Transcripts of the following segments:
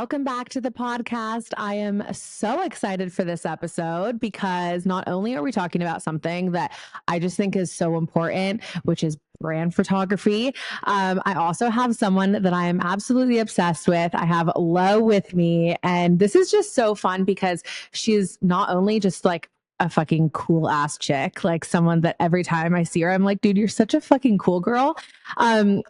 Welcome back to the podcast. I am so excited for this episode because not only are we talking about something that I just think is so important, which is brand photography. I also have someone that I am absolutely obsessed with. I have Lo with me, and this is just so fun because she's not only just like a fucking cool ass chick, like someone that every time I see her, I'm like, dude, you're such a fucking cool girl.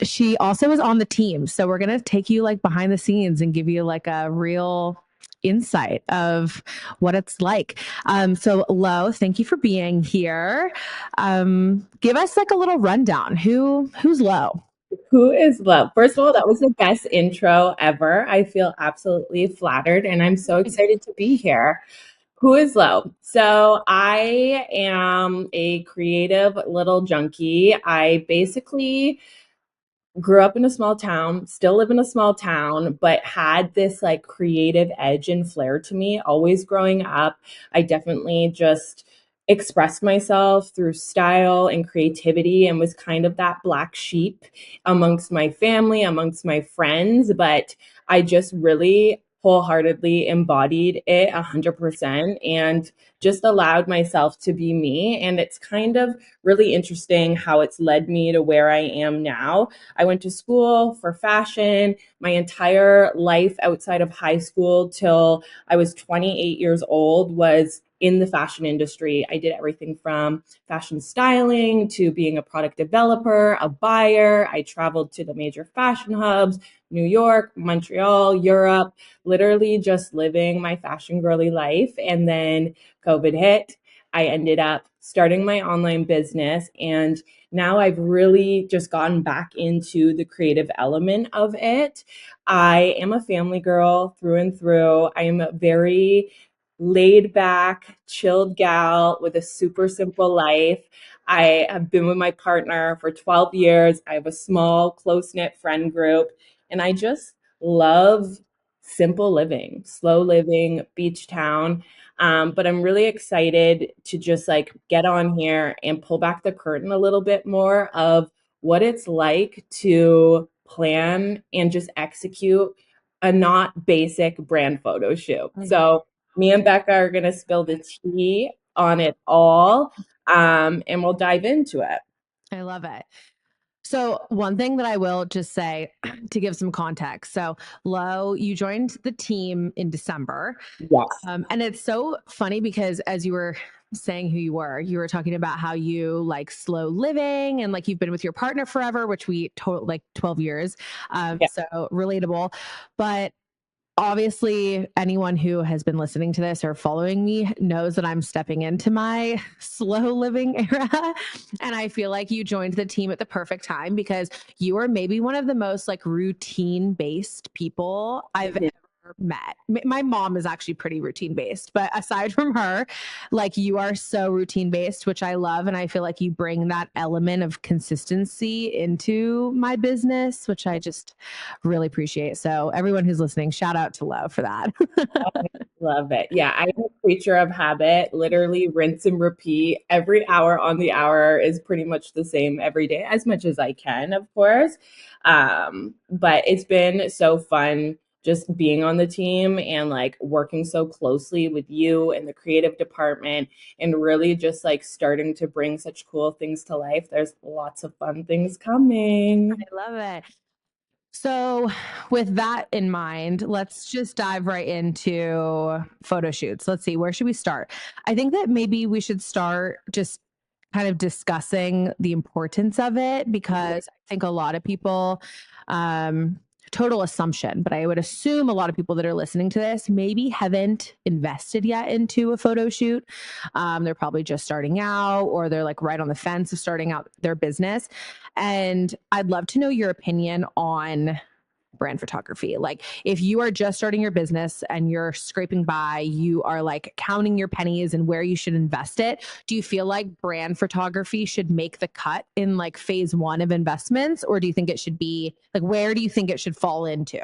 She also is on the team. So we're going to take you like behind the scenes and give you like a real insight of what it's like. So Lo, thank you for being here. Give us like a little rundown. Who's Lo? Who is love? First of all, that was the best intro ever. I feel absolutely flattered and I'm so excited to be here. Who is Low? So, I am a creative little junkie. I basically grew up in a small town, still live in a small town, but had this like creative edge and flair to me always growing up. I definitely just expressed myself through style and creativity and was kind of that black sheep amongst my family, amongst my friends, but I just really wholeheartedly embodied it 100% and just allowed myself to be me. And it's kind of really interesting how it's led me to where I am now. I went to school for fashion my entire life outside of high school till I was 28 years old was in the fashion industry. I did everything from fashion styling to being a product developer, a buyer. I traveled to the major fashion hubs, New York, Montreal, Europe, literally just living my fashion girly life. And then COVID hit. I ended up starting my online business, and now I've really just gotten back into the creative element of it. I am a family girl through and through. I am a very laid back, chilled gal with a super simple life. I have been with my partner for 12 years. I have a small, close knit friend group, and I just love simple living, slow living, beach town. But I'm really excited to just like get on here and pull back the curtain a little bit more of what it's like to plan and just execute a not basic brand photo shoot. So me and Becca are going to spill the tea on it all, and we'll dive into it. I love it. So, one thing that I will just say to give some context. So, Lo, you joined the team in December. Yes. And it's so funny because as you were saying who you were talking about how you like slow living and like you've been with your partner forever, which we told like 12 years. Yeah. So relatable. But obviously anyone who has been listening to this or following me knows that I'm stepping into my slow living era, and I feel like you joined the team at the perfect time because you are maybe one of the most like routine based people I've Mhm. ever met. My mom is actually pretty routine based, but aside from her, like you are so routine based, which I love, and I feel like you bring that element of consistency into my business, which I just really appreciate. So everyone who's listening, shout out to Love for that. Love it. Yeah, I'm a creature of habit, literally rinse and repeat. Every hour on the hour is pretty much the same every day, as much as I can, of course. But it's been so fun just being on the team and like working so closely with you and the creative department and really just like starting to bring such cool things to life. There's lots of fun things coming. I love it. So, with that in mind, let's just dive right into photo shoots. Let's see, where should we start? I think that maybe we should start just kind of discussing the importance of it because I think a lot of people, um, total assumption, but I would assume a lot of people that are listening to this maybe haven't invested yet into a photo shoot. They're probably just starting out or they're like right on the fence of starting out their business. And I'd love to know your opinion on brand photography. Like if you are just starting your business and you're scraping by, you are like counting your pennies and where you should invest it. Do you feel like brand photography should make the cut in like phase one of investments? Or do you think it should be like, where do you think it should fall into?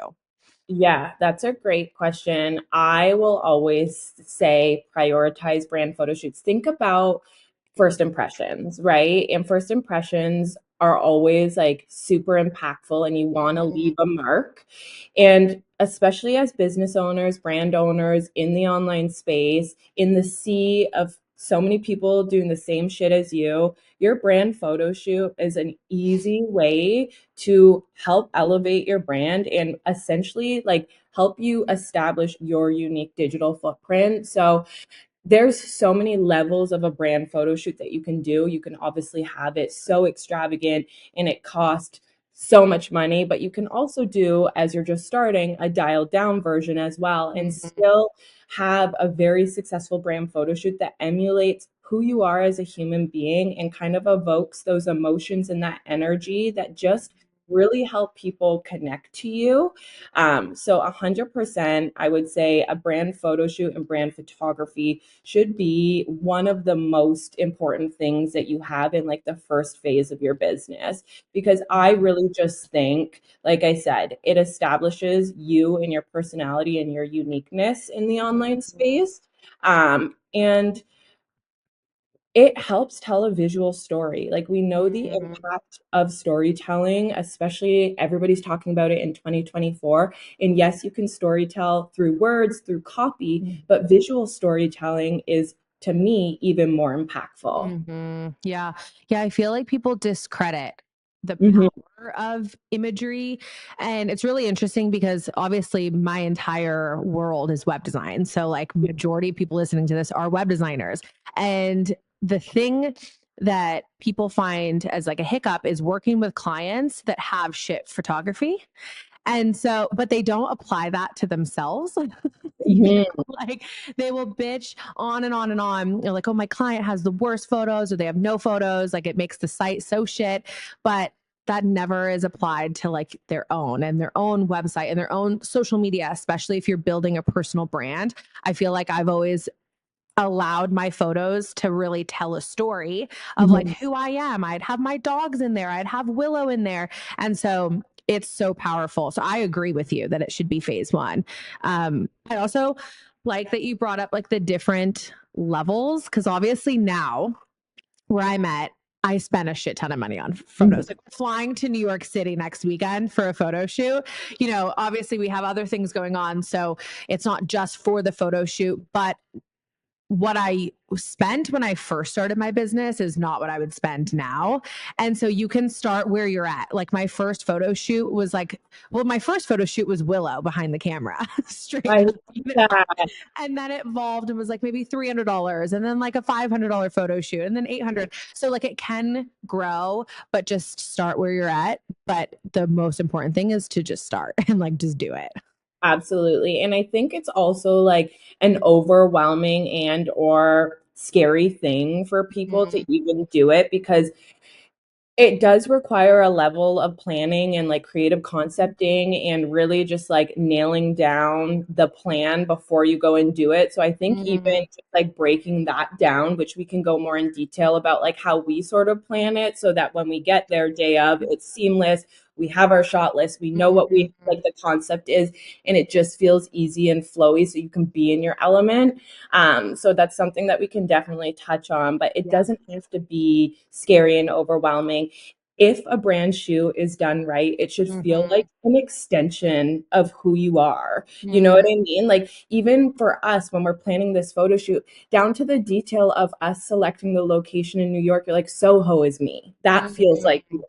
Yeah, that's a great question. I will always say prioritize brand photo shoots. Think about first impressions, right? And first impressions are always like super impactful and you want to leave a mark. And especially as business owners, brand owners in the online space, in the sea of so many people doing the same shit as you, your brand photo shoot is an easy way to help elevate your brand and essentially like help you establish your unique digital footprint. So there's so many levels of a brand photo shoot that you can do. You can obviously have it so extravagant and it costs so much money, but you can also do, as you're just starting, a dialed down version as well and Mhm. still have a very successful brand photo shoot that emulates who you are as a human being and kind of evokes those emotions and that energy that just really help people connect to you. So 100%, I would say a brand photo shoot and brand photography should be one of the most important things that you have in like the first phase of your business. Because I really just think, like I said, it establishes you and your personality and your uniqueness in the online space. And it helps tell a visual story. Like we know the Mhm. impact of storytelling, especially everybody's talking about it in 2024. And yes, you can storytell through words, through copy, but visual storytelling is to me even more impactful. Yeah. Yeah. I feel like people discredit the Mhm. power of imagery. And it's really interesting because obviously my entire world is web design. So, like, majority of people listening to this are web designers. And the thing that people find as like a hiccup is working with clients that have shit photography. And so, but they don't apply that to themselves. You Mhm. know, like they will bitch on and on and on. Like, oh, my client has the worst photos or they have no photos. Like it makes the site so shit. But that never is applied to like their own and their own website and their own social media, especially if you're building a personal brand. I feel like I've always allowed my photos to really tell a story of like Mhm. who I am. I'd have my dogs in there, I'd have Willow in there. And so it's so powerful. So I agree with you that it should be phase one. I also like that you brought up like the different levels because obviously now where I'm at, I spent a shit ton of money on Mhm. photos. Like flying to New York City next weekend for a photo shoot. You know, obviously we have other things going on. So it's not just for the photo shoot, but what I spent when I first started my business is not what I would spend now. And so you can start where you're at. Like my first photo shoot was like, well, my first photo shoot was Willow behind the camera, straight I up. love that. And then it evolved and was like maybe $300 and then like a $500 photo shoot and then 800. So like it can grow, but just start where you're at. But the most important thing is to just start and like just do it. Absolutely. And I think it's also like an overwhelming and or scary thing for people to Mhm. even do it because it does require a level of planning and like creative concepting and really just like nailing down the plan before you go and do it. So I think even Mhm. just like breaking that down, which we can go more in detail about like how we sort of plan it so that when we get there day of, it's seamless. We have our shot list. We know what we Mhm. like the concept is, and it just feels easy and flowy so you can be in your element. So that's something that we can definitely touch on, but it Yeah. doesn't have to be scary and overwhelming. If a brand shoe is done right, it should feel Mhm. like an extension of who you are. You know what I Mhm. mean? Like, even for us, when we're planning this photo shoot, down to the detail of us selecting the location in New York, you're like, Soho is me. That feels like Mhm.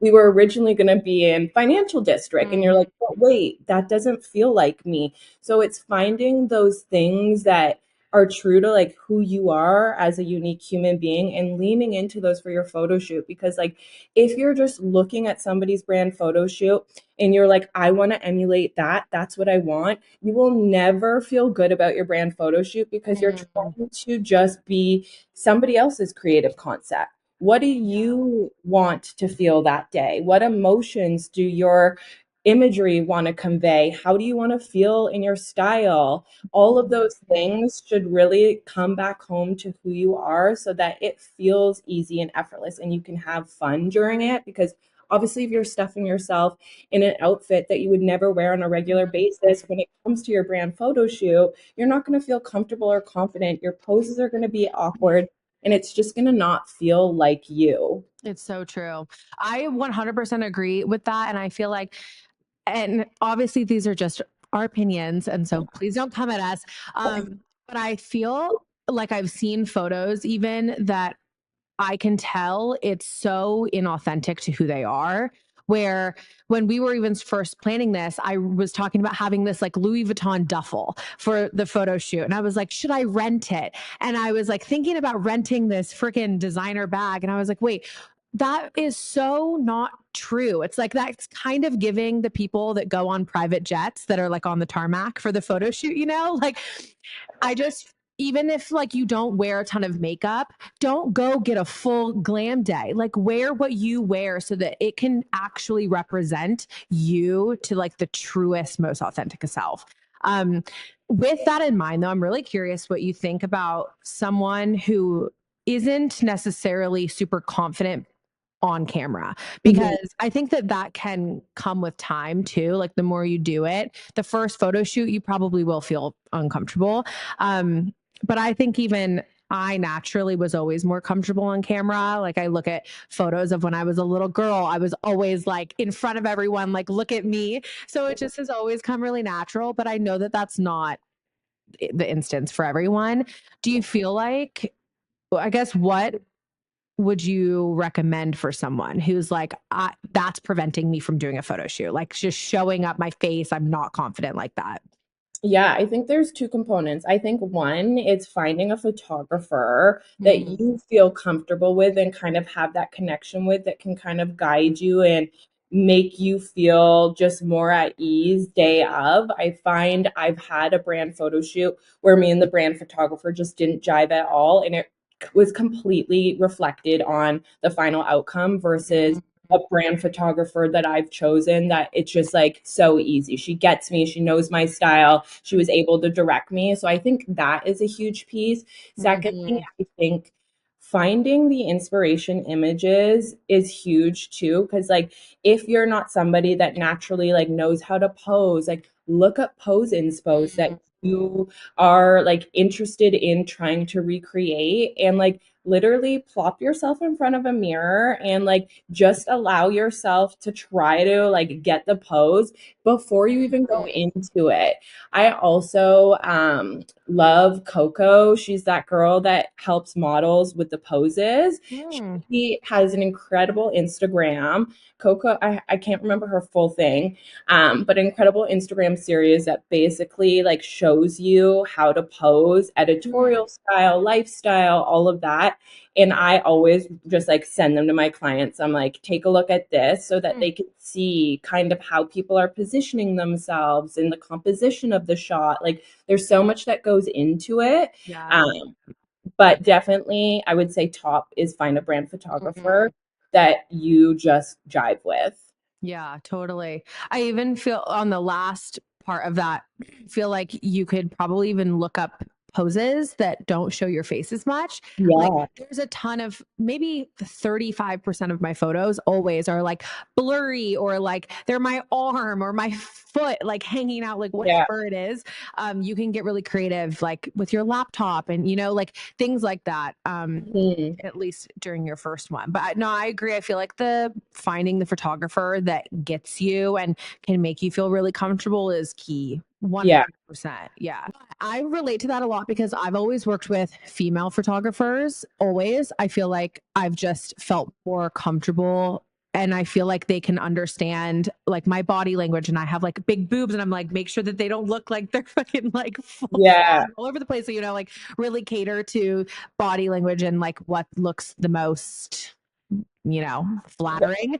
we were originally going to be in financial district and you're Mhm. like, but wait, that doesn't feel like me. So it's finding those things that are true to like who you are as a unique human being and leaning into those for your photo shoot. Because like if you're just looking at somebody's brand photo shoot and you're like, I want to emulate that, that's what I want, you will never feel good about your brand photo shoot because you're Mhm. trying to just be somebody else's creative concept. What do Yeah. you want to feel that day? What emotions do your imagery want to convey? How do you want to feel in your style? All of those Mhm. things should really come back home to who you are so that it feels easy and effortless and you can have fun during it. Because obviously, if you're stuffing yourself in an outfit that you would never wear on a regular basis, Mhm. when it comes to your brand photo shoot, you're not going to feel comfortable or confident. Your poses are going to be awkward and it's just going to not feel like you. It's so true. I 100% agree with that. And I feel like, and obviously these are just our opinions, and so please don't come at us. But I feel like I've seen photos even that I can tell it's so inauthentic to who they are. Where when we were even first planning this, I was talking about having this like Louis Vuitton duffel for the photo shoot. And I was like, should I rent it? And I was like thinking about renting this freaking designer bag. And I was like, wait, that is so not true. It's like that's kind of giving the people that go on private jets that are like on the tarmac for the photo shoot, you know? Like I just even if like you don't wear a ton of makeup, don't go get a full glam day. Like wear what you wear so that it can actually represent you to like the truest, most authentic self. Um, with that in mind, though, I'm really curious what you think about someone who isn't necessarily super confident on camera because I think that that can come with time too. Like the more you do it, the first photo shoot, you probably will feel uncomfortable. But I think even I naturally was always more comfortable on camera. Like I look at photos of when I was a little girl, I was always like in front of everyone, like, look at me. So it just has always come really natural. But I know that that's not the instance for everyone. Do you feel like, I guess, what would you recommend for someone who's like, that's preventing me from doing a photo shoot? Like just showing up my face, I'm not confident like that. Yeah, I think there's two components. I think one is finding a photographer that Mm, you feel comfortable with and kind of have that connection with that can kind of guide you and make you feel just more at ease day of. I find I've had a brand photo shoot where me and the brand photographer just didn't jive at all, and it was completely reflected on the final outcome versus a brand photographer that I've chosen that it's just like so easy. She gets me, she knows my style, she was able to direct me. So I think that is a huge piece. Secondly, mhm, I think finding the inspiration images is huge too, because like if you're not somebody that naturally like knows how to pose, like look up pose inspos that mhm, you are like interested in trying to recreate, and like literally plop yourself in front of a mirror and like just allow yourself to try to like get the pose before you even go into it. I also love Coco. She's that girl that helps models with the poses. mm, She has an incredible Instagram. Coco, I can't remember her full thing, but an incredible Instagram series that basically like shows you how to pose, mm, editorial style, lifestyle, all of that. And I always just like send them to my clients. I'm like, take a look at this so that mm. they can see kind of how people are positioning themselves in the composition of the shot. Like there's so much that goes into it. Yeah. Um, but definitely, I would say top is find a brand photographer Mhm. that you just jive with. Yeah, totally. I even feel on the last part of that, feel like you could probably even look up poses that don't show your face as much. Like Yeah, there's a ton of maybe 35% of my photos always are like blurry or like they're my arm or my foot like hanging out like yeah. whatever it is. You can get really creative like with your laptop and you know like things like that. Mhm. At least during your first one. But no, I agree. I feel like the finding the photographer that gets you and can make you feel really comfortable is key. Yeah, 100%. Yeah. I relate to that a lot because I've always worked with female photographers. Always. I feel like I've just felt more comfortable and I feel like they can understand like my body language and I have like big boobs and I'm like make sure that they don't look like they're fucking like yeah, flying all over the place so you know like really cater to body language and like what looks the most you know, flattering.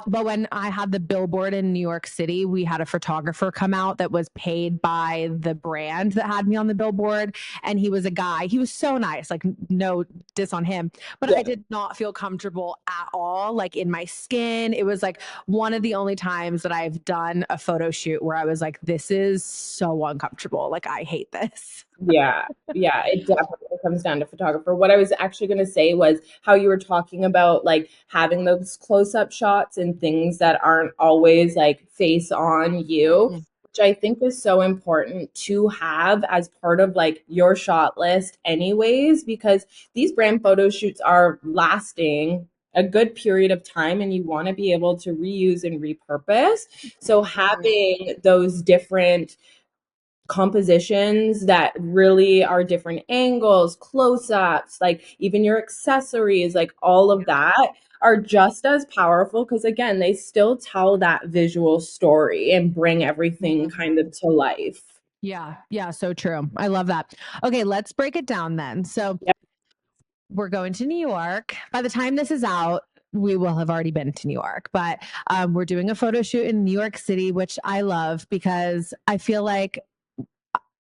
But when I had the billboard in New York City, we had a photographer come out that was paid by the brand that had me on the billboard. And he was a guy. He was so nice, like no diss on him. But I yeah. did not feel comfortable at all, like in my skin. It was like one of the only times that I've done a photo shoot where I was like, this is so uncomfortable. Like, I hate this. Yeah, yeah, it definitely comes down to photographer. What I was actually going to say was how you were talking about like having those close-up shots and things that aren't always like face on you, Mm, which I think is so important to have as part of like your shot list anyways, because these brand photo shoots are lasting a good period of time and you want to be able to reuse and repurpose. So having those different compositions that really are different angles, close-ups, like even your accessories, like all of that are just as powerful because again, they still tell that visual story and bring everything kind of to life. Yeah, yeah, so true. I love that. Okay, let's break it down then. So Yep. we're going to New York. By the time this is out, we will have already been to New York, but we're doing a photo shoot in New York City, which I love because I feel like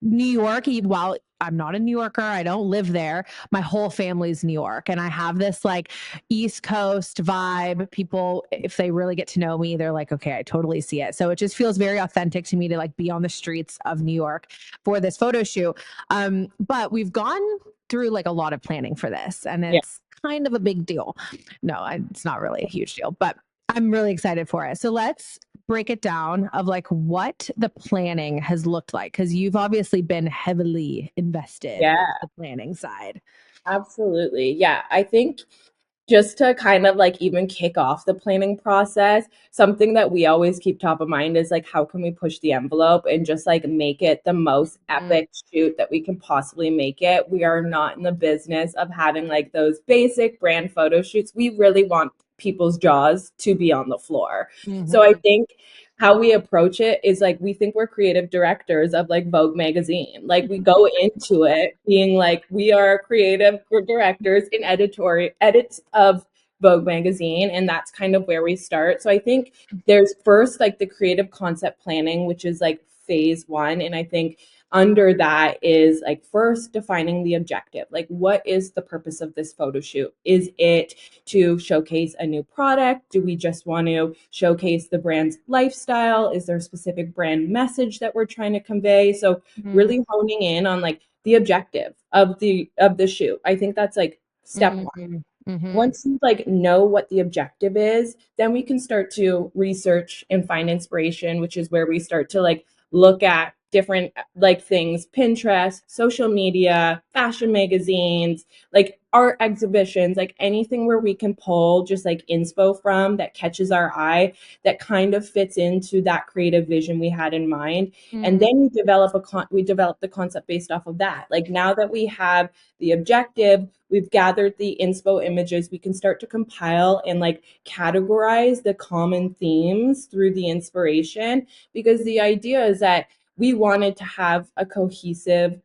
New York, while I'm not a New Yorker, I don't live there. My whole family's New York. And I have this like East Coast vibe. People, if they really get to know me, they're like, okay, I totally see it. So it just feels very authentic to me to like be on the streets of New York for this photo shoot. But we've gone through like a lot of planning for this, and Yeah. it's kind of a big deal. No, it's not really a huge deal, but I'm really excited for it. So let's break it down of like what the planning has looked like, because you've obviously been heavily invested Yeah, in the planning side. absolutely. Yeah, I think just to kind of like even kick off the planning process, something that we always keep top of mind is like, how can we push the envelope and just like make it the most Mm-hmm. epic shoot that we can possibly make it? We are not in the business of having like those basic brand photo shoots. We really want people's jaws to be on the floor. So I Mm-hmm. think how we approach it is like we think we're creative directors of like Vogue magazine. Like we go into it being like we are creative directors in editorial edits of Vogue magazine, and that's kind of where we start. So I think there's first like the creative concept planning, which is like phase one, and I think under that is like first defining the objective. Like what is the purpose of this photo shoot? Is it to showcase a new product? Do we just want to showcase the brand's lifestyle? Is there a specific brand message that we're trying to convey? So really honing in on like the objective of the shoot. I think that's like step one. Mm-hmm. Mm-hmm. Once you like know what the objective is, then we can start to research and find inspiration, which is where we start to like look at different like things, Pinterest, social media, fashion magazines, like art exhibitions, like anything where we can pull just like inspo from that catches our eye, that kind of fits into that creative vision we had in mind. And then we develop the concept based off of that. Like now that we have the objective, we've gathered the inspo images, we can start to compile and like categorize the common themes through the inspiration, because the idea is that we wanted to have a cohesive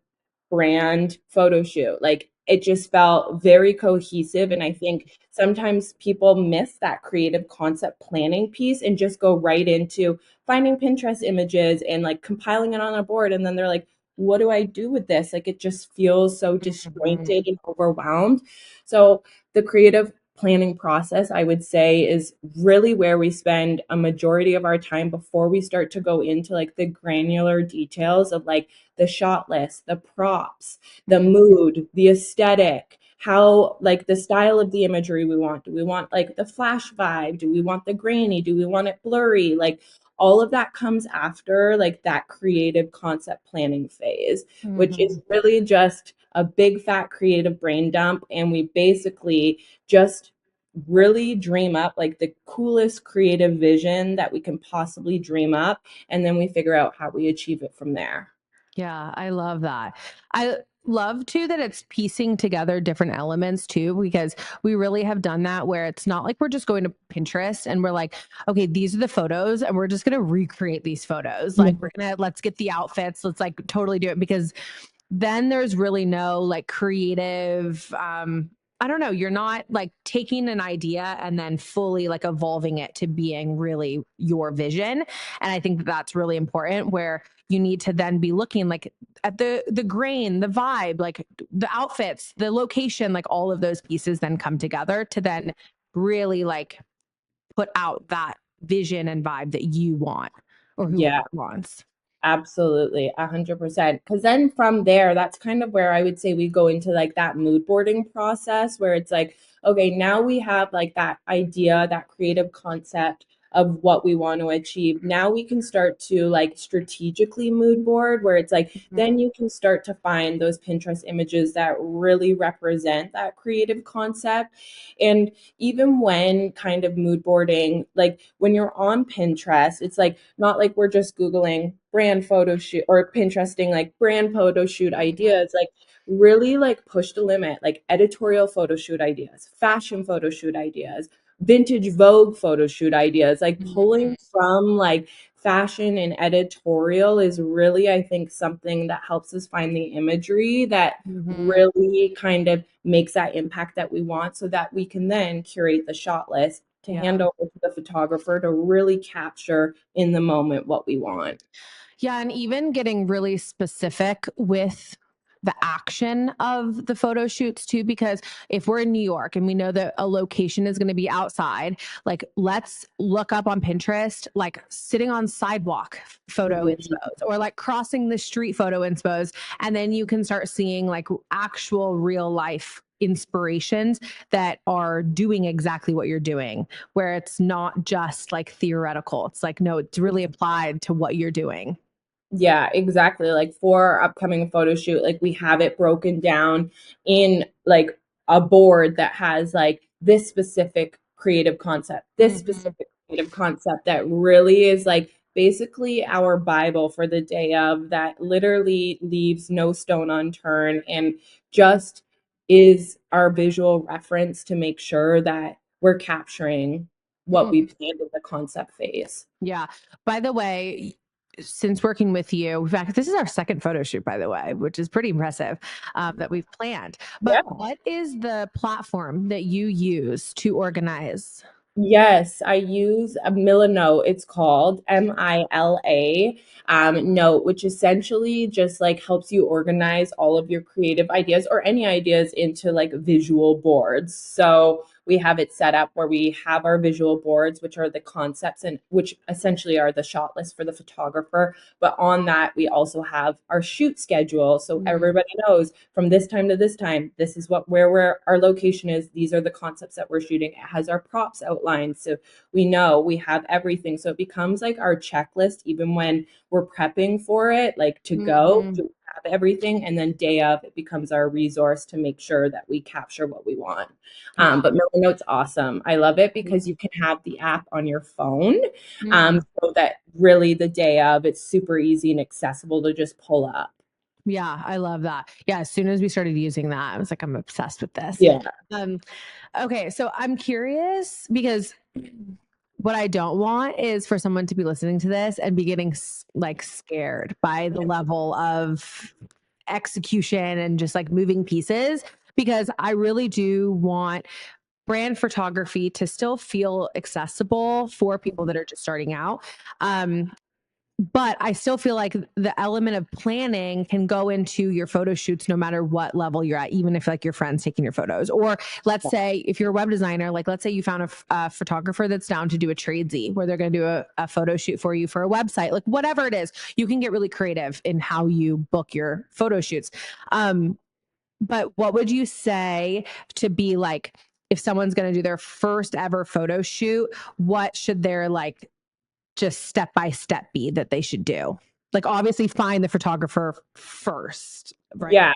brand photo shoot. Like it just felt very cohesive. And I think sometimes people miss that creative concept planning piece and just go right into finding Pinterest images and like compiling it on a board. And then they're like, what do I do with this? Like it just feels so Mm-hmm. disjointed and overwhelmed. So the creative planning process, I would say, is really where we spend a majority of our time before we start to go into like the granular details of like the shot list, the props, the mood, the aesthetic, how like the style of the imagery we want. Do we want like the flash vibe? Do we want the grainy? Do we want it blurry? Like all of that comes after like that creative concept planning phase, which Mm-hmm. is really just a big fat creative brain dump. And we basically just really dream up like the coolest creative vision that we can possibly dream up. And then we figure out how we achieve it from there. Yeah, I love that. I love too that it's piecing together different elements too, because we really have done that where it's not like we're just going to Pinterest and we're like, okay, these are the photos and we're just going to recreate these photos. Like let's get the outfits, let's like totally do it, because then there's really no like creative I don't know, you're not like taking an idea and then fully like evolving it to being really your vision. And I think that that's really important, where you need to then be looking like at the grain, the vibe, like the outfits, the location, like all of those pieces then come together to then really like put out that vision and vibe that you want or whoever Yeah, wants. absolutely. 100%. Because then from there, that's kind of where I would say we go into like that mood boarding process where it's like, okay, now we have like that idea, that creative concept of what we want to achieve. Now we can start to like strategically mood board, where it's like then you can start to find those Pinterest images that really represent that creative concept. And even when kind of mood boarding, like when you're on Pinterest, it's like not like we're just Googling brand photo shoot or Pinteresting like brand photo shoot ideas, like really like push the limit, like editorial photo shoot ideas, fashion photo shoot ideas, vintage Vogue photo shoot ideas, like pulling from like fashion and editorial is really, I think, something that helps us find the imagery that really kind of makes that impact that we want, so that we can then curate the shot list to hand over to the photographer to really capture in the moment what we want. Yeah, and even getting really specific with the action of the photo shoots too, because if we're in New York and we know that a location is going to be outside, like let's look up on Pinterest, like sitting on sidewalk photo inspos or like crossing the street photo inspos. And then you can start seeing like actual real life inspirations that are doing exactly what you're doing, where it's not just like theoretical. It's like, no, it's really applied to what you're doing. Yeah, exactly. Like for our upcoming photo shoot, like we have it broken down in like a board that has like this specific creative concept, this specific creative concept that really is like basically our Bible for the day of, that literally leaves no stone unturned and just is our visual reference to make sure that we're capturing what we planned in the concept phase. Yeah. By the way, since working with you, in fact, this is our second photo shoot, by the way, which is pretty impressive that we've planned. Yeah. But what is the platform that you use to organize? Yes, I use a Milanote. It's called Mila Note, which essentially just like helps you organize all of your creative ideas or any ideas into like visual boards. So we have it set up where we have our visual boards, which are the concepts and which essentially are the shot list for the photographer. But on that, we also have our shoot schedule. So everybody knows from this time to this time, this is where our location is. These are the concepts that we're shooting. It has our props outlined. So we know we have everything. So it becomes like our checklist, even when we're prepping for it, like to go, to have everything. And then day of, it becomes our resource to make sure that we capture what we want. But Milanote's awesome. I love it because you can have the app on your phone. So that really the day of, it's super easy and accessible to just pull up. Yeah, I love that. Yeah, as soon as we started using that, I was like, I'm obsessed with this. Yeah. Okay, so I'm curious because what I don't want is for someone to be listening to this and be getting like scared by the level of execution and just like moving pieces, because I really do want brand photography to still feel accessible for people that are just starting out. But I still feel like the element of planning can go into your photo shoots no matter what level you're at, even if like your friend's taking your photos. Or let's say if you're a web designer, like let's say you found a photographer that's down to do a tradesy where they're going to do a photo shoot for you for a website, like whatever it is, you can get really creative in how you book your photo shoots. But what would you say to be like, if someone's going to do their first ever photo shoot, what should their like just step by step be that they should do? Like obviously find the photographer first, right? Yeah.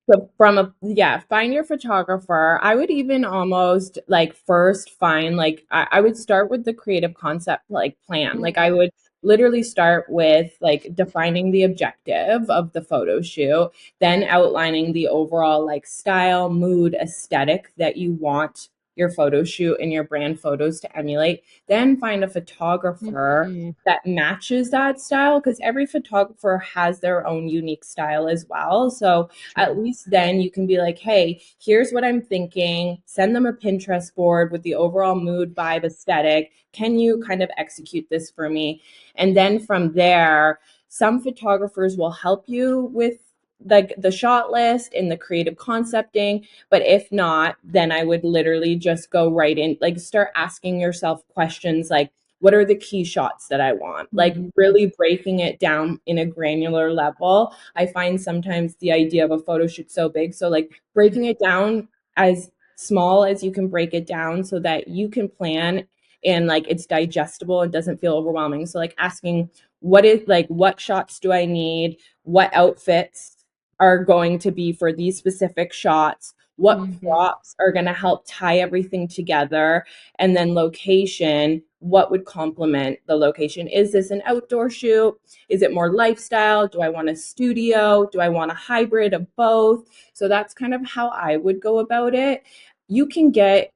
So find your photographer. I would even almost like first find like I would start with the creative concept like plan. Like I would literally start with like defining the objective of the photo shoot, then outlining the overall like style, mood, aesthetic that you want your photo shoot and your brand photos to emulate. Then find a photographer that matches that style, because every photographer has their own unique style as well. So at least then you can be like, hey, here's what I'm thinking. Send them a Pinterest board with the overall mood, vibe, aesthetic. Can you kind of execute this for me? And then from there, some photographers will help you with like the shot list and the creative concepting. But if not, then I would literally just go right in, like start asking yourself questions like, what are the key shots that I want? Like really breaking it down in a granular level. I find sometimes the idea of a photo shoot so big. So like breaking it down as small as you can break it down so that you can plan and like it's digestible and doesn't feel overwhelming. So like asking what shots do I need? What outfits are going to be for these specific shots? What Mhm. props are going to help tie everything together? And then location, what would complement the location? Is this an outdoor shoot? Is it more lifestyle? Do I want a studio? Do I want a hybrid of both? So that's kind of how I would go about it. You can get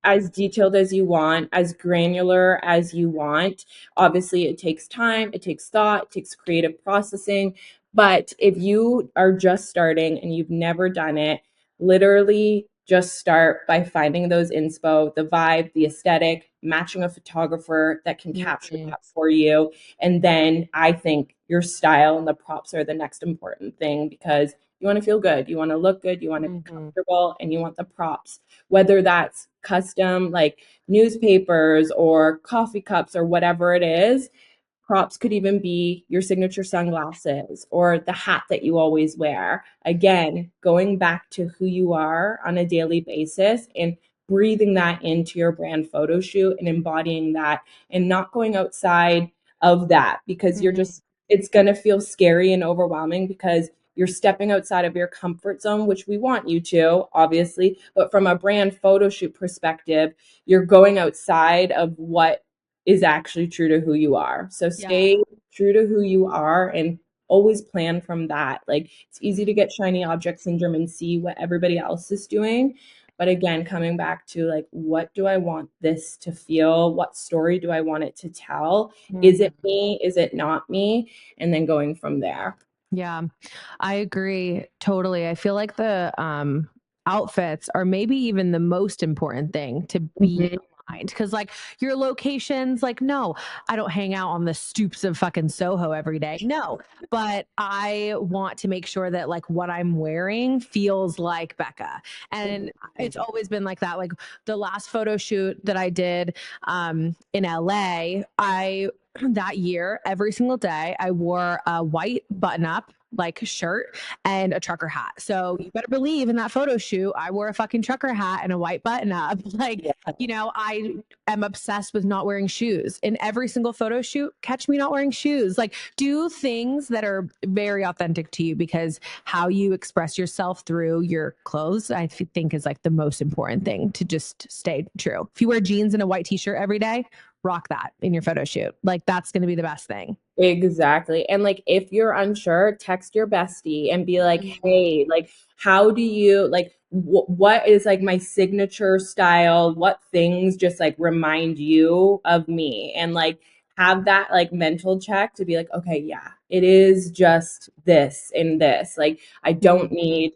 as detailed as you want, as granular as you want. Obviously, it takes time, it takes thought, it takes creative processing. But if you are just starting and you've never done it, literally just start by finding those inspo, the vibe, the aesthetic, matching a photographer that can capture Mhm. that for you. And then I think your style and the props are the next important thing because you want to feel good, you want to look good, you want to be Mhm. comfortable, and you want the props, whether that's custom like newspapers or coffee cups or whatever it is. Props could even be your signature sunglasses or the hat that you always wear. Again, going back to who you are on a daily basis and breathing that into your brand photo shoot and embodying that and not going outside of that because Mhm. it's going to feel scary and overwhelming because you're stepping outside of your comfort zone, which we want you to, obviously. But from a brand photo shoot perspective, you're going outside of what is actually true to who you are. So Yeah. stay true to who you are and always plan from that. Like it's easy to get shiny object syndrome and see what everybody else is doing. But again, coming back to like, what do I want this to feel? What story do I want it to tell? Is it Mhm. me? Is it not me? And then going from there. Yeah, I agree totally. I feel like the outfits are maybe even the most important thing to be Mhm. aligned because like your locations, like no, I don't hang out on the stoops of fucking Soho every day. No, but I want to make sure that like what I'm wearing feels like Becca. And it's always been like that. Like the last photo shoot that I did in LA, I that year, every single day, I wore a white button up like shirt and a trucker hat. So you better believe in that photo shoot, I wore a fucking trucker hat and a white button up. Like, Yeah. you know, I am obsessed with not wearing shoes. In every single photo shoot, catch me not wearing shoes. Like, do things that are very authentic to you because how you express yourself through your clothes, think is like the most important thing to just stay true. If you wear jeans and a white t shirt every day, rock that in your photo shoot. Like that's going to be the best thing. Exactly. And like if you're unsure, text your bestie and be like, Mhm. "Hey, like how do you like what is like my signature style? What things just like remind you of me?" And like have that like mental check to be like, "Okay, yeah, it is just this and this. Like I don't Mhm. need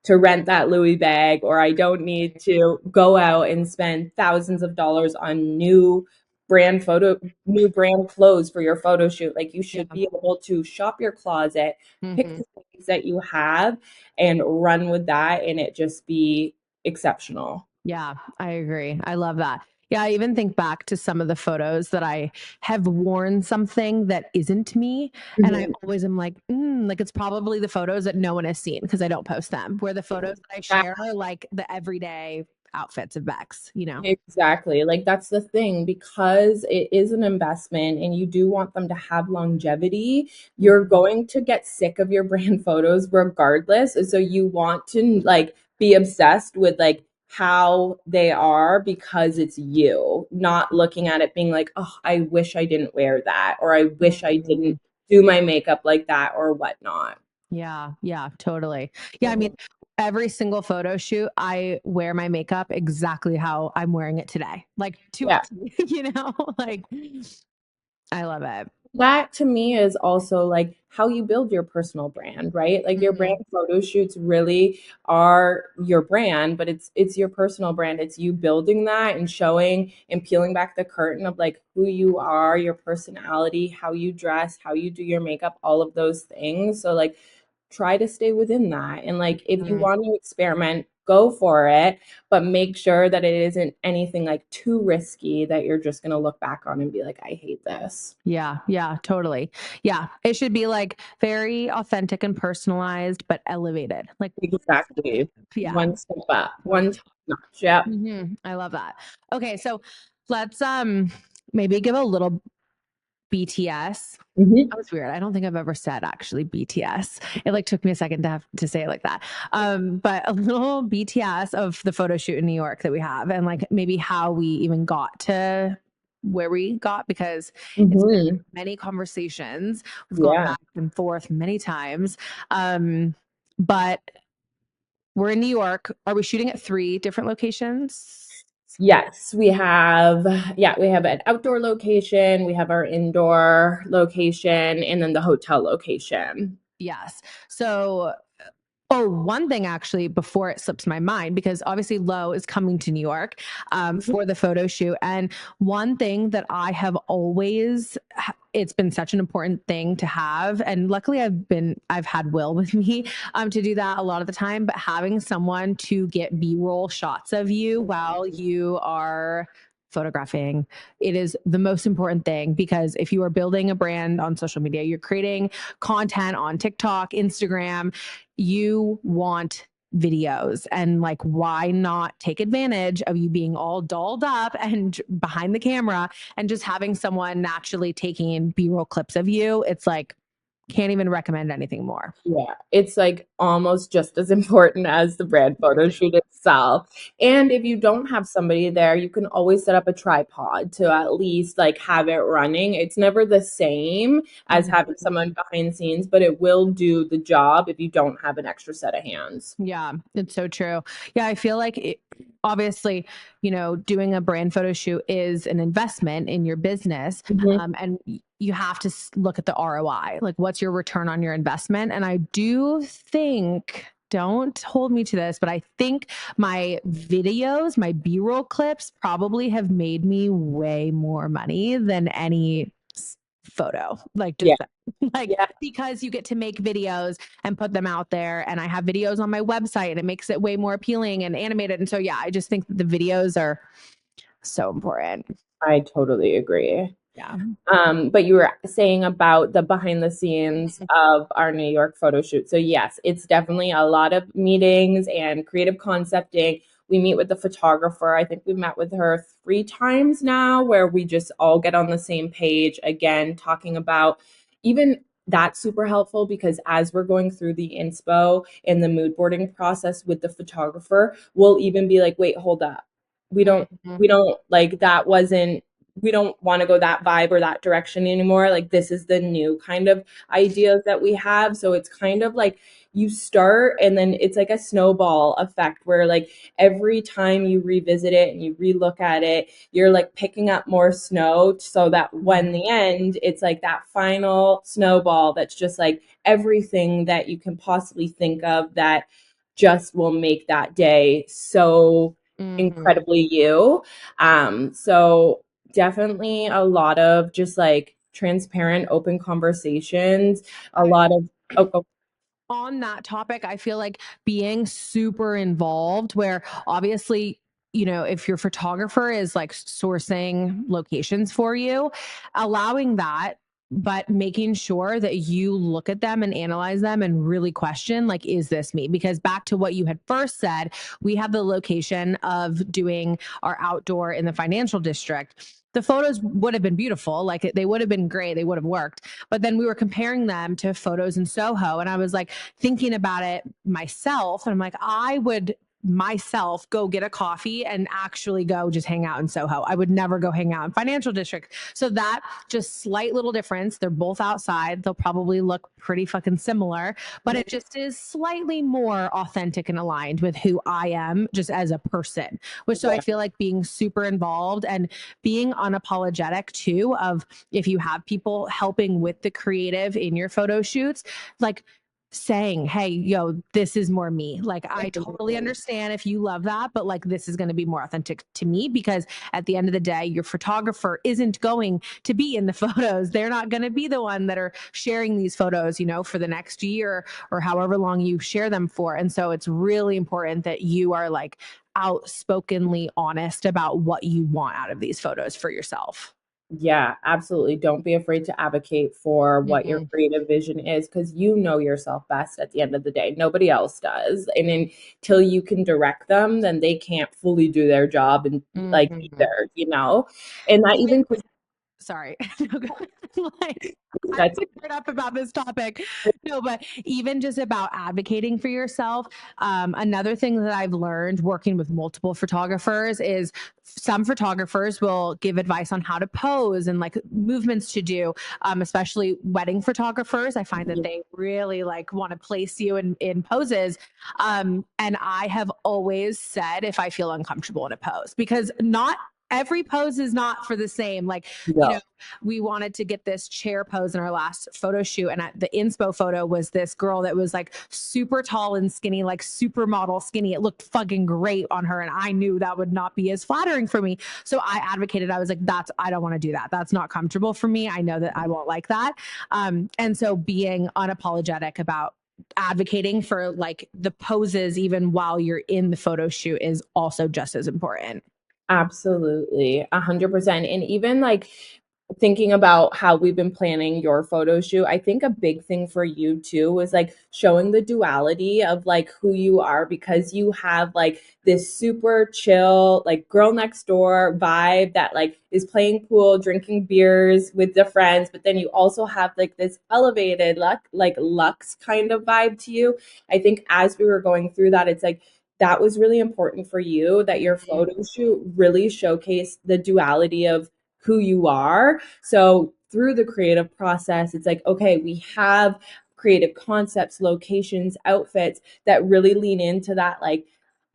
to rent that Louis bag, or I don't need to go out and spend thousands of dollars on new brand clothes for your photo shoot. Like you Yeah. should be able to shop your closet, pick Mhm. the things that you have and run with that and it just be exceptional." Yeah, I agree. I love that. Yeah, I even think back to some of the photos that I have worn something that isn't me. And I Mhm. always am like it's probably the photos that no one has seen because I don't post them. Where the photos that I share are like the everyday outfits of Bex, you know? Exactly. Like that's the thing because it is an investment and you do want them to have longevity. You're Mhm. going to get sick of your brand photos regardless. And so you want to like be obsessed with like how they are because it's you, not looking at it being like, "Oh, I wish I didn't wear that," or "I wish I didn't Mhm. do my makeup like that," or whatnot. Yeah, yeah, totally. Yeah, I mean, every single photo shoot, I wear my makeup exactly how I'm wearing it today. Like to a Yeah. T, you know, like I love it. That to me is also like how you build your personal brand, right? Like your brand Mhm. photo shoots really are your brand, but it's your personal brand. It's you building that and showing and peeling back the curtain of like who you are, your personality, how you dress, how you do your makeup, all of those things. So like try to stay within that. And like if you Mhm. want to experiment, go for it, but make sure that it isn't anything like too risky that you're just going to look back on and be like, "I hate this." Yeah, yeah, totally. Yeah, it should be like very authentic and personalized, but elevated. Like one step Exactly. up. Yeah. One step up, Totally. one top notch. Yep. I love that. Okay, so Let's maybe give a little BTS. Mhm. That was weird. I don't think I've ever said actually BTS. It like took me a second to have to say it like that. But a little BTS of the photo shoot in New York that we have, and like maybe how we even got to where we got, because it's been Mhm. many conversations. We've gone Yeah. back and forth many times. But we're in New York. Are we shooting at 3 different locations? Yes, we have an outdoor location, we have our indoor location, and then the hotel location. Yes. So oh, one thing actually, before it slips my mind, because obviously Low is coming to New York Mhm. for the photo shoot. And one thing that I have always, it's been such an important thing to have. And luckily I've had Will with me to do that a lot of the time, but having someone to get B-roll shots of you while you are photographing, it is the most important thing, because if you are building a brand on social media, you're creating content on TikTok, Instagram, you want videos. And like, why not take advantage of you being all dolled up and behind the camera and just having someone naturally taking B-roll clips of you? It's like, can't even recommend anything more. Yeah, it's like almost just as important as the brand photo shoot itself. And if you don't have somebody there, you can always set up a tripod to at least like have it running. It's never the same as Mhm. having someone behind the scenes, but it will do the job if you don't have an extra set of hands. Yeah, it's so true. Yeah, I feel like obviously, doing a brand photo shoot is an investment in your business. Mhm. And you have to look at the ROI. Like, what's your return on your investment? And I do think, don't hold me to this, but I think my videos, my B roll clips probably have made me way more money than any photo. Like, Yeah. just like, Yeah. because you get to make videos and put them out there. And I have videos on my website and it makes it way more appealing and animated. And so, yeah, I just think that the videos are so important. I totally agree. Yeah. But you were saying about the behind the scenes of our New York photo shoot. So yes, it's definitely a lot of meetings and creative concepting. We meet with the photographer. I think we met with her 3 times now, where we just all get on the same page again, talking about even that's super helpful because as we're going through the inspo and the mood boarding process with the photographer, we'll even be like, wait, hold up. We don't Mhm. we don't like that wasn't we don't want to go that vibe or that direction anymore. Like this is the new kind of ideas that we have. So it's kind of like you start and then it's like a snowball effect where like every time you revisit it and you relook at it, you're like picking up more snow so that when the end, it's like that final snowball that's just like everything that you can possibly think of that just will make that day so Mhm. incredibly you. So definitely a lot of just like transparent, open conversations, a I lot of oh, On that topic, I feel like being super involved, where obviously, if your photographer is like sourcing locations for you, allowing that, but making sure that you look at them and analyze them and really question, like, is this me? Because back to what you had first said, we have the location of doing our outdoor in the financial district. The photos would have been beautiful, like they would have been great, they would have worked. But then we were comparing them to photos in Soho, and I was like, thinking about it myself, and I'm like, I would myself go get a coffee and actually go just hang out in Soho. I would never go hang out in financial district. So that just slight little difference. They're both outside. They'll probably look pretty fucking similar, but it just is slightly more authentic and aligned with who I am just as a person. Which so I yeah, feel like being super involved and being unapologetic too of if you have people helping with the creative in your photo shoots, like saying, hey, yo, this is more me. Like, I totally understand if you love that, but like, this is going to be more authentic to me, because at the end of the day, your photographer isn't going to be in the photos. They're not going to be the one that are sharing these photos, for the next year or however long you share them for. And so it's really important that you are like outspokenly honest about what you want out of these photos for yourself. Yeah, absolutely. Don't be afraid to advocate for what your Mhm. creative vision is because you know yourself best at the end of the day. Nobody else does. And until you can direct them, then they can't fully do their job and like Mhm. either, you know? And that Even even sorry. No, like, I'm that's fired up about this topic. No, but even just about advocating for yourself. Another thing that I've learned working with multiple photographers is some photographers will give advice on how to pose and like movements to do, especially wedding photographers. I find that yeah, they really like want to place you in poses. And I have always said if I feel uncomfortable in a pose, because not every pose is not for the same. Like, you know, no. we wanted to get this chair pose in our last photo shoot. And the inspo photo was this girl that was like super tall and skinny, like supermodel skinny. It looked fucking great on her. And I knew that would not be as flattering for me. So I advocated, I was like, I don't want to do that. That's not comfortable for me. I know that I won't like that. And so being unapologetic about advocating for like the poses, even while you're in the photo shoot, is also just as important. Absolutely, 100%. And even like thinking about how we've been planning your photo shoot, I think a big thing for you too was like showing the duality of like who you are because you have like this super chill, like girl next door vibe that like is playing pool, drinking beers with the friends, but then you also have like this elevated like luxe kind of vibe to you. I think as we were going through that, it's like that was really important for you that your Mhm. photo shoot really showcased the duality of who you are. So through the creative process, it's like, okay, we have creative concepts, locations, outfits that really lean into that like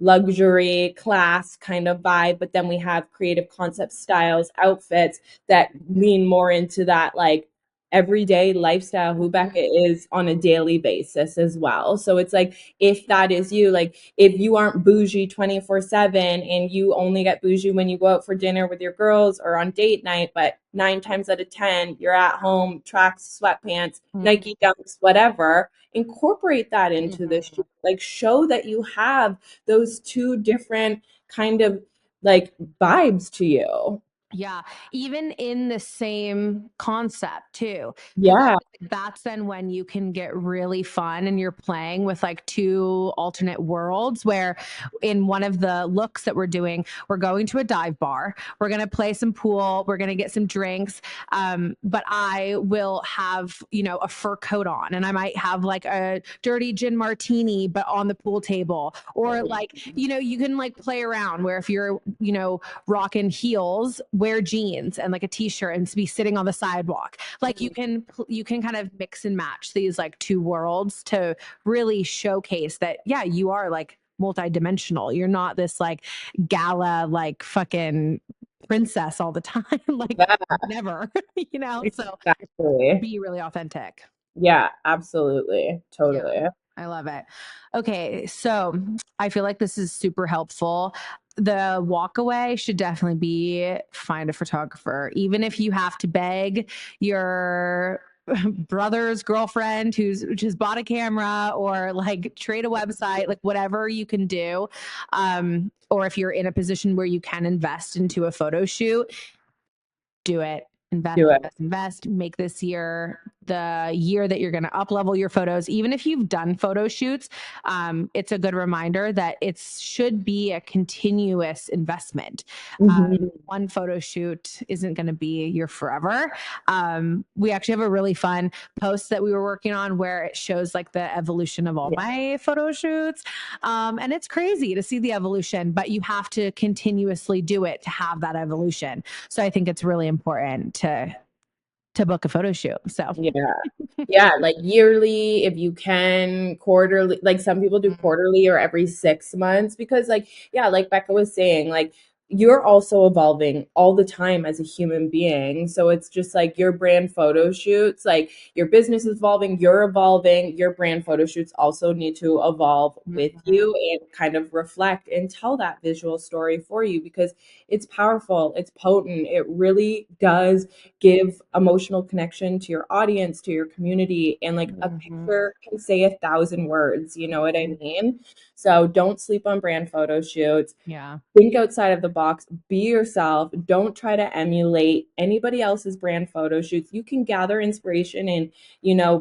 luxury class kind of vibe, but then we have creative concept styles, outfits that lean more into that like everyday lifestyle who Becca is on a daily basis as well. So it's like if that is you, like if you aren't bougie 24/7 and you only get bougie when you go out for dinner with your girls or on date night, but 9 times out of 10, you're at home, tracks, sweatpants, Mhm. Nike dunks, whatever, incorporate that into the shoot. Mhm. Like show that you have those two different kind of like vibes to you. Yeah, even in the same concept too, because Yeah. that's then when you can get really fun and you're playing with like two alternate worlds. Where in one of the looks that we're doing, we're going to a dive bar, we're going to play some pool, we're going to get some drinks, but I will have, you know, a fur coat on, and I might have like a dirty gin martini but on the pool table, or like, you know, you can like play around where if you're, you know, rocking heels, wear jeans and like a t-shirt and be sitting on the sidewalk. Like you can kind of mix and match these like two worlds to really showcase that, yeah, you are like multidimensional. You're not this like gala like fucking princess all the time. Like Yeah, never, you know. So exactly. be really authentic. Yeah, absolutely. Yeah, Totally. I love it. Okay, so I feel like this is super helpful. The walk away should definitely be find a photographer, even if you have to beg your brother's girlfriend who's just bought a camera, or like trade a website, like whatever you can do. Or if you're in a position where you can invest into a photo shoot, do it. Invest, Do it. invest, invest. Make this year the year that you're going to up level your photos. Even if you've done photo shoots, it's a good reminder that it should be a continuous investment. Mhm. One photo shoot isn't going to be your forever. We actually have a really fun post that we were working on where it shows like the evolution of all Yeah. my photo shoots. And it's crazy to see the evolution, but you have to continuously do it to have that evolution. So I think it's really important to book a photo shoot. So Yeah. Yeah, like yearly, if you can, quarterly. Like some people do quarterly or every 6 months because, like, yeah, like Becca was saying, like you're also evolving all the time as a human being. So it's just like your brand photo shoots, like your business is evolving, you're evolving, your brand photo shoots also need to evolve with mhm. you and kind of reflect and tell that visual story for you because it's powerful, it's potent, it really does give emotional connection to your audience, to your community. And like a Mhm. picture can say 1,000 words, you know what I Mhm. mean? So don't sleep on brand photo shoots. Yeah. Think outside of the box. Be yourself. Don't try to emulate anybody else's brand photo shoots. You can gather inspiration and,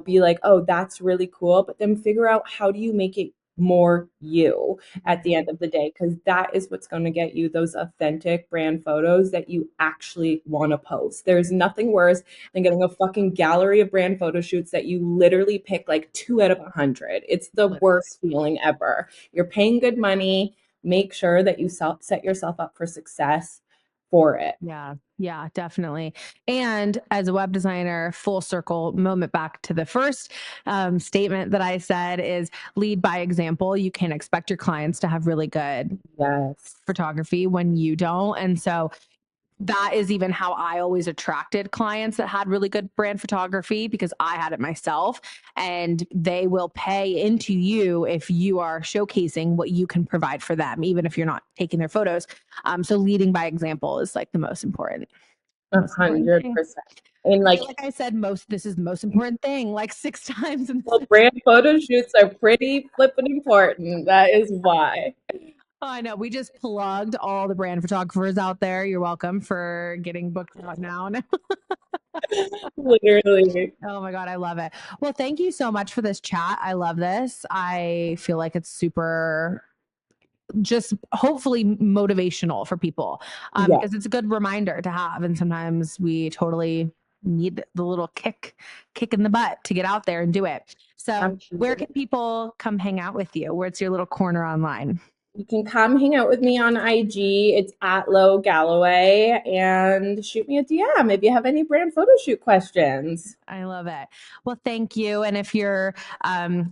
be like, oh, that's really cool, but then figure out how do you make it more you at the end of the day, because that is what's going to get you those authentic brand photos that you actually want to post. There's nothing worse than getting a fucking gallery of brand photo shoots that you literally pick like 2 out of 100. It's the worst feeling ever. You're paying good money. Make sure that you set yourself up for success for it. Yeah, definitely. And as a web designer, full circle moment back to the first statement that I said is lead by example. You can't expect your clients to have really good photography when you don't. And so that is even how I always attracted clients that had really good brand photography, because I had it myself, and they will pay into you if you are showcasing what you can provide for them, even if you're not taking their photos. So leading by example is like the most important. 100%. And like I said, this is the most important thing, like 6 times. Well, brand photo shoots are pretty flippin' important. That is why. I know. We just plugged all the brand photographers out there. You're welcome for getting booked out now. Literally. Oh my God, I love it. Well, thank you so much for this chat. I love this. I feel like it's super just hopefully motivational for people, because it's a good reminder to have. And sometimes we totally need the little kick in the butt to get out there and do it. So absolutely. Where can people come hang out with you? Where's your little corner online? You can come hang out with me on IG. It's at Low Galloway, and shoot me a DM if you have any brand photo shoot questions. I love it. Well, thank you. And if you're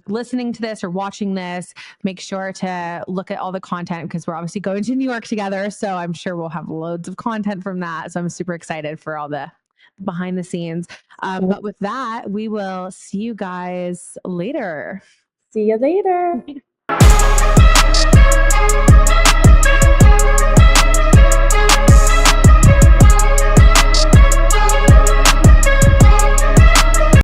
listening to this or watching this, make sure to look at all the content, because we're obviously going to New York together. So I'm sure we'll have loads of content from that. So I'm super excited for all the behind the scenes. But with that, we will see you guys later. See you later.